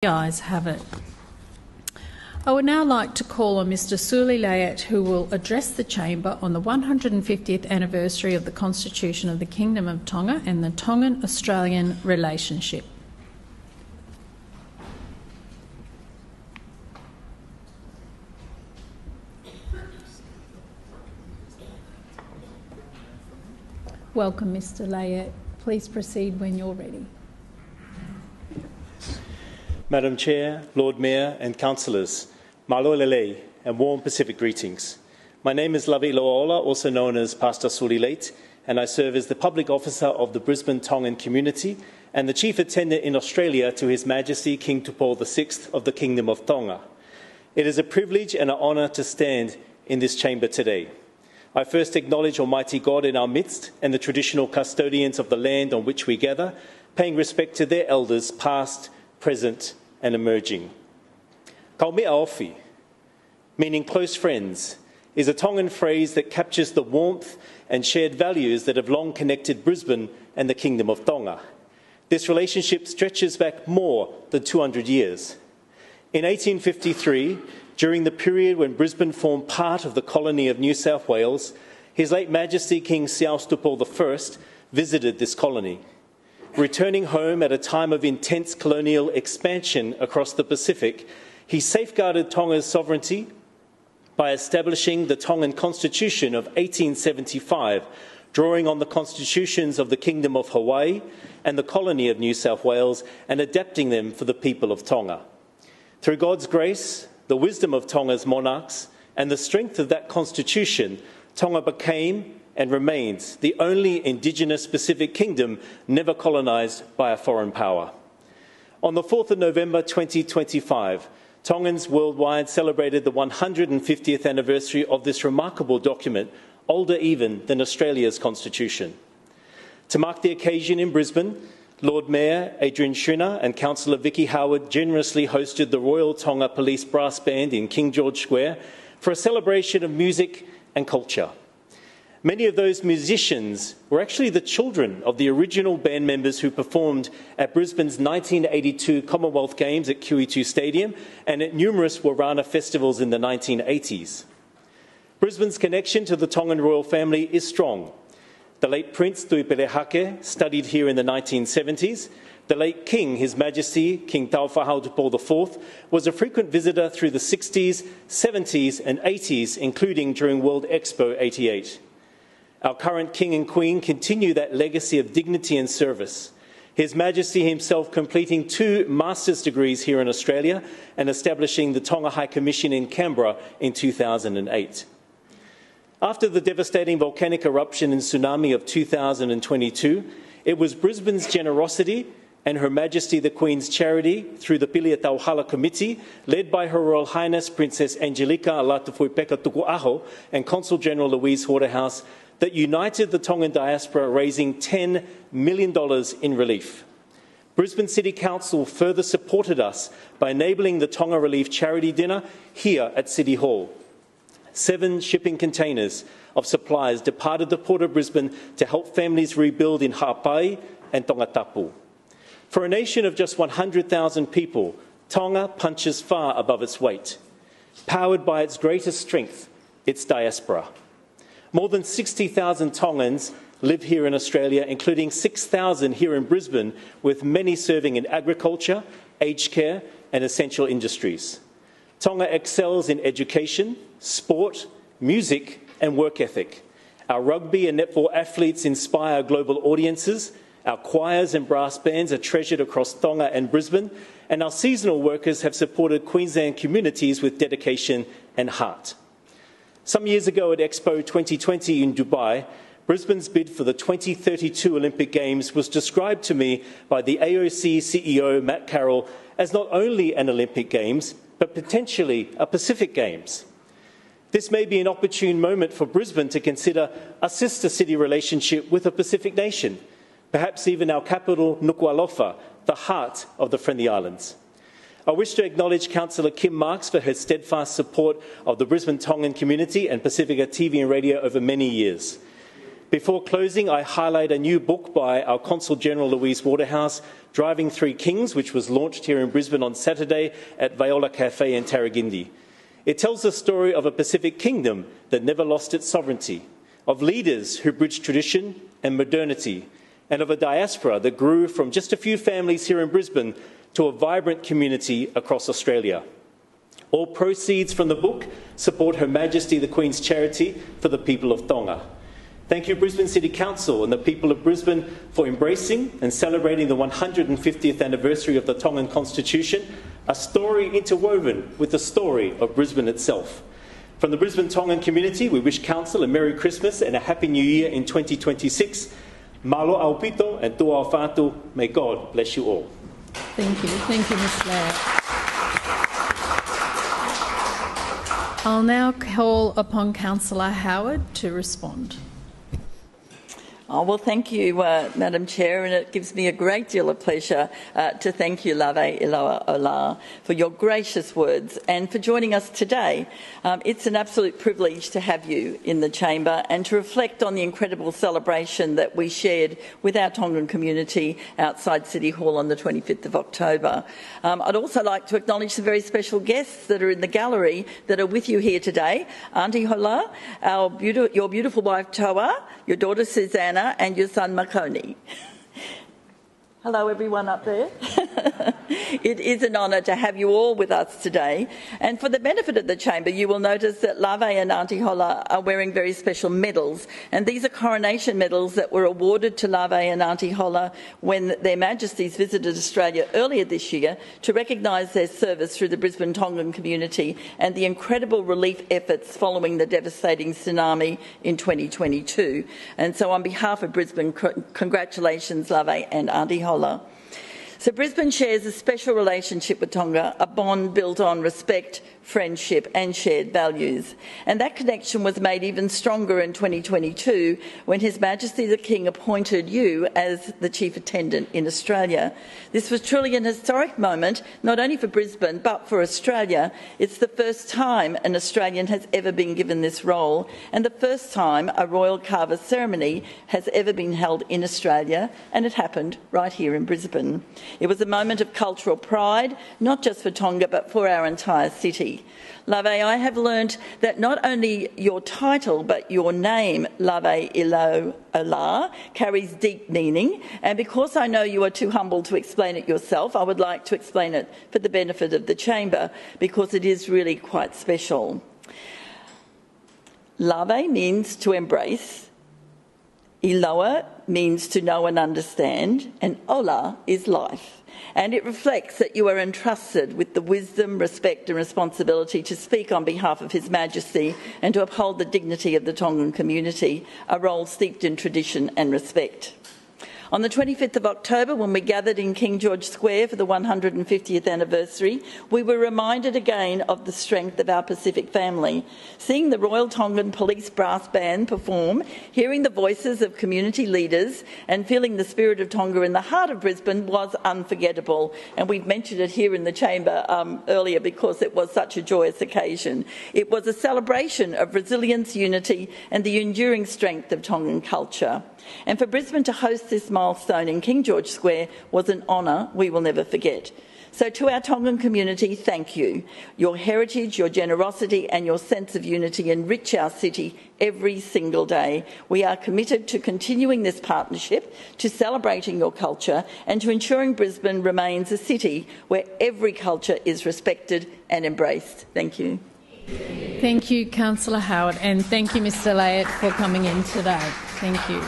The ayes have it. I would now like to call on Mr Suli Layet, who will address the Chamber on the 150th anniversary of the Constitution of the Kingdom of Tonga and the Tongan-Australian relationship. Welcome, Mr Layet. Please proceed when you're ready. Madam Chair, Lord Mayor and Councillors, malo lele and warm Pacific greetings. My name is Lave ʻIloa, also known as Pastor Suli Layet, and I serve as the Public Officer of the Brisbane Tongan community and the Chief Attendant in Australia to His Majesty King Tupou VI of the Kingdom of Tonga. It is a privilege and an honour to stand in this chamber today. I first acknowledge Almighty God in our midst and the traditional custodians of the land on which we gather, paying respect to their elders past, present and emerging. Kaumea ofi, meaning close friends, is a Tongan phrase that captures the warmth and shared values that have long connected Brisbane and the Kingdom of Tonga. This relationship stretches back more than 200 years. In 1853, during the period when Brisbane formed part of the colony of New South Wales, His late Majesty King Siaus Tupou I visited this colony. Returning home at a time of intense colonial expansion across the Pacific, he safeguarded Tonga's sovereignty by establishing the Tongan Constitution of 1875, drawing on the constitutions of the Kingdom of Hawaii and the colony of New South Wales and adapting them for the people of Tonga. Through God's grace, the wisdom of Tonga's monarchs and the strength of that constitution, Tonga became and remains the only Indigenous Pacific kingdom never colonised by a foreign power. On the 4th of November 2025, Tongans worldwide celebrated the 150th anniversary of this remarkable document, older even than Australia's constitution. To mark the occasion in Brisbane, Lord Mayor Adrian Schrinner and Councillor Vicky Howard generously hosted the Royal Tonga Police Brass Band in King George Square for a celebration of music and culture. Many of those musicians were actually the children of the original band members who performed at Brisbane's 1982 Commonwealth Games at QE2 Stadium and at numerous Warana festivals in the 1980s. Brisbane's connection to the Tongan royal family is strong. The late Prince Tuipere studied here in the 1970s. The late King, His Majesty King Tauwhahau Tupou IV, was a frequent visitor through the 60s, 70s and 80s, including during World Expo 88. Our current King and Queen continue that legacy of dignity and service, His Majesty himself completing 2 master's degrees here in Australia and establishing the Tonga High Commission in Canberra in 2008. After the devastating volcanic eruption and tsunami of 2022, it was Brisbane's generosity and Her Majesty the Queen's charity through the Pilia Tauhala Committee, led by Her Royal Highness Princess Angelica Alatufui-Peka Tukuaho and Consul General Louise Waterhouse, that united the Tongan diaspora, raising $10 million in relief. Brisbane City Council further supported us by enabling the Tonga Relief Charity Dinner here at City Hall. 7 shipping containers of supplies departed the Port of Brisbane to help families rebuild in Ha'apai and Tongatapu. For a nation of just 100,000 people, Tonga punches far above its weight, powered by its greatest strength, its diaspora. More than 60,000 Tongans live here in Australia, including 6,000 here in Brisbane, with many serving in agriculture, aged care and essential industries. Tonga excels in education, sport, music and work ethic. Our rugby and netball athletes inspire global audiences. Our choirs and brass bands are treasured across Tonga and Brisbane, and our seasonal workers have supported Queensland communities with dedication and heart. Some years ago at Expo 2020 in Dubai, Brisbane's bid for the 2032 Olympic Games was described to me by the AOC CEO Matt Carroll as not only an Olympic Games, but potentially a Pacific Games. This may be an opportune moment for Brisbane to consider a sister city relationship with a Pacific nation, perhaps even our capital, Nuku'alofa, the heart of the Friendly Islands. I wish to acknowledge Councillor Kim Marks for her steadfast support of the Brisbane Tongan community and Pacifica TV and radio over many years. Before closing, I highlight a new book by our Consul General Louise Waterhouse, Driving Three Kings, which was launched here in Brisbane on Saturday at Viola Cafe in Tarragindi. It tells the story of a Pacific kingdom that never lost its sovereignty, of leaders who bridged tradition and modernity, and of a diaspora that grew from just a few families here in Brisbane to a vibrant community across Australia. All proceeds from the book support Her Majesty the Queen's charity for the people of Tonga. Thank you, Brisbane City Council and the people of Brisbane, for embracing and celebrating the 150th anniversary of the Tongan Constitution, a story interwoven with the story of Brisbane itself. From the Brisbane Tongan community, we wish Council a Merry Christmas and a Happy New Year in 2026. Malo aupito and tua whātu. May God bless you all. Thank you. Thank you, Ms. Lave. I'll now call upon Councillor Howard to respond. Oh, well, thank you, Madam Chair, and it gives me a great deal of pleasure to thank you, Lave, ʻIloa, ola, for your gracious words and for joining us today. It's an absolute privilege to have you in the chamber and to reflect on the incredible celebration that we shared with our Tongan community outside City Hall on the 25th of October. I'd also like to acknowledge the very special guests that are in the gallery that are with you here today. Auntie Hola, your beautiful wife Toa, your daughter Susanna, and your son Makoni. Hello everyone up there. It is an honour to have you all with us today, and for the benefit of the chamber you will notice that Lave and Auntie Hola are wearing very special medals, and these are coronation medals that were awarded to Lave and Auntie Hola when their Majesties visited Australia earlier this year to recognise their service through the Brisbane Tongan community and the incredible relief efforts following the devastating tsunami in 2022. And so on behalf of Brisbane, congratulations Lave and Auntie Hola. So Brisbane shares a special relationship with Tonga, a bond built on respect, friendship and shared values. And that connection was made even stronger in 2022 when His Majesty the King appointed you as the Chief Attendant in Australia. This was truly an historic moment, not only for Brisbane but for Australia. It's the first time an Australian has ever been given this role and the first time a royal carver ceremony has ever been held in Australia, and it happened right here in Brisbane. It was a moment of cultural pride, not just for Tonga but for our entire city. Lave, I have learned that not only your title but your name, Lave ʻIloa ola, carries deep meaning, and because I know you are too humble to explain it yourself, I would like to explain it for the benefit of the chamber because it is really quite special. Lave means to embrace, ʻIloa means to know and understand, and ola is life. And it reflects that you are entrusted with the wisdom, respect and responsibility to speak on behalf of His Majesty and to uphold the dignity of the Tongan community, a role steeped in tradition and respect. On the 25th of October, when we gathered in King George Square for the 150th anniversary, we were reminded again of the strength of our Pacific family. Seeing the Royal Tongan Police Brass Band perform, hearing the voices of community leaders and feeling the spirit of Tonga in the heart of Brisbane was unforgettable. And we've mentioned it here in the chamber earlier because it was such a joyous occasion. It was a celebration of resilience, unity and the enduring strength of Tongan culture. And for Brisbane to host this milestone in King George Square was an honour we will never forget. So to our Tongan community, thank you. Your heritage, your generosity and your sense of unity enrich our city every single day. We are committed to continuing this partnership, to celebrating your culture and to ensuring Brisbane remains a city where every culture is respected and embraced. Thank you. Thank you, Councillor Howard, and thank you, Mr. Layett, for coming in today. Thank you.